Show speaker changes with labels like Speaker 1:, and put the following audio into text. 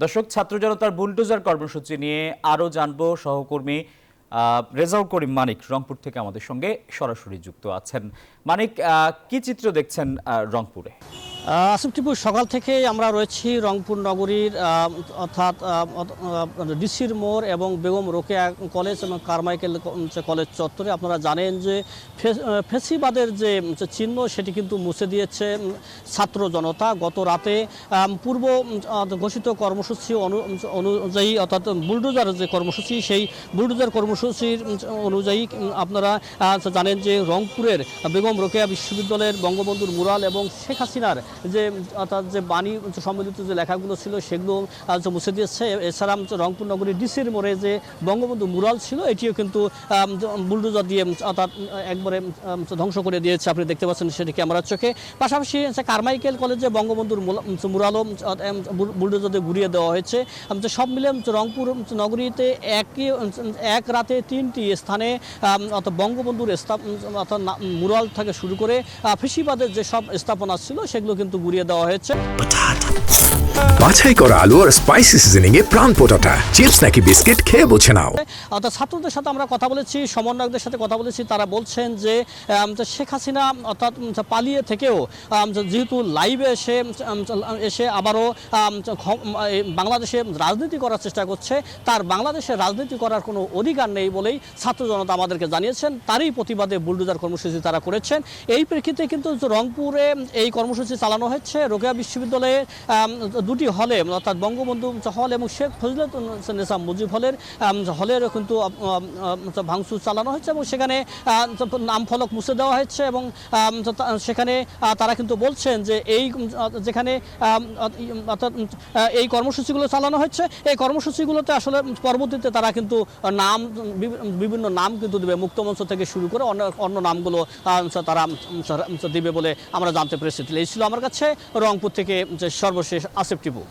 Speaker 1: দর্শক, ছাত্র জনতার বুলডোজার কর্মসূচি নিয়ে আরও জানবো। সহকর্মী রেজাউল করিম মানিক রংপুর থেকে আমাদের সঙ্গে সরাসরি যুক্ত আছেন। মানিক, কি চিত্র দেখছেন রংপুরে?
Speaker 2: আসিফ টিপু, সকাল থেকে আমরা রয়েছি রংপুর নগরীর অর্থাৎ ডিসির মোড় এবং বেগম রোকেয়া কলেজ এবং কারমাইকেল কলেজ চত্বরে। আপনারা জানেন যে ফেসিবাদের যে চিহ্ন সেটি কিন্তু মুছে দিয়েছে ছাত্র জনতা। গত রাতে পূর্ব ঘোষিত কর্মসূচি অনুযায়ী, অর্থাৎ বুলডোজার যে কর্মসূচি, সেই বুলডোজার কর্মসূচির অনুযায়ী আপনারা জানেন যে রংপুরের বেগম রোকেয়া বিশ্ববিদ্যালয়ের বঙ্গবন্ধুর মুরাল এবং শেখ হাসিনার যে অর্থাৎ যে বাণী সম্বলিত যে লেখাগুলো ছিল সেগুলো মুছে দিয়েছে। এছাড়া রংপুর নগরীর ডিসির মোড়ে যে বঙ্গবন্ধু মুরাল ছিল এটিও কিন্তু বুলডোজার দিয়ে অর্থাৎ একবারে ধ্বংস করে দিয়েছে। আপনি দেখতে পাচ্ছেন সেটি ক্যামেরার চোখে। পাশাপাশি কারমাইকেল কলেজে বঙ্গবন্ধুর মুরালও বুলডোজার দিয়ে ঘুরিয়ে দেওয়া হয়েছে। সব মিলে রংপুর নগরীতে এক রাতে 3টি স্থানে অর্থাৎ বঙ্গবন্ধুর অর্থাৎ মুরাল থেকে শুরু করে ফেসিবাদের যে সব স্থাপনা ছিল সেগুলো কিন্তু ঘুরিয়ে দেওয়া হয়েছে।
Speaker 3: বাছাই করা আলু আর স্পাইসি সিজনিং এ প্রাণ পোটাটা চিপস নাকি বিস্কিট খেয়ে বোঝে নাও।
Speaker 2: অর্থাৎ ছাত্রদের সাথে আমরা কথা বলেছি, সমন্বয়কদের সাথে কথা বলেছি। তারা বলছেন যে শেখ হাসিনা অর্থাৎ পালিয়ে থেকেও যেহেতু লাইভে এসে আবারও বাংলাদেশে রাজনীতি করার চেষ্টা করছে, তার বাংলাদেশে রাজনীতি করার কোনো অধিকার নেই বলেই ছাত্র জনতা আমাদেরকে জানিয়েছেন। তারই প্রতিবাদে বুলডোজার কর্মসূচি তারা করেছেন। এই প্রেক্ষিতে কিন্তু রংপুরে এই কর্মসূচি চালানো হচ্ছে। রোকেয়া বিশ্ববিদ্যালয়ে 2টি হলে, অর্থাৎ বঙ্গবন্ধু হল এবং শেখ ফজিলাতুন্নেসা মুজিব হলের কিন্তু ভাঙচুর চালানো হচ্ছে এবং সেখানে নাম ফলক মুছে দেওয়া হচ্ছে এবং সেখানে তারা কিন্তু বলছেন যে যেখানে অর্থাৎ এই কর্মসূচিগুলো চালানো হচ্ছে, এই কর্মসূচিগুলোতে আসলে পরবর্তীতে তারা কিন্তু বিভিন্ন নাম কিন্তু দেবে, মুক্তমঞ্চ থেকে শুরু করে অন্য নামগুলো তারা দিবে বলে আমরা জানতে পেরেছি। এই ছিল আমার কাছে রংপুর থেকে সর্বশেষ আসিফ টিপু।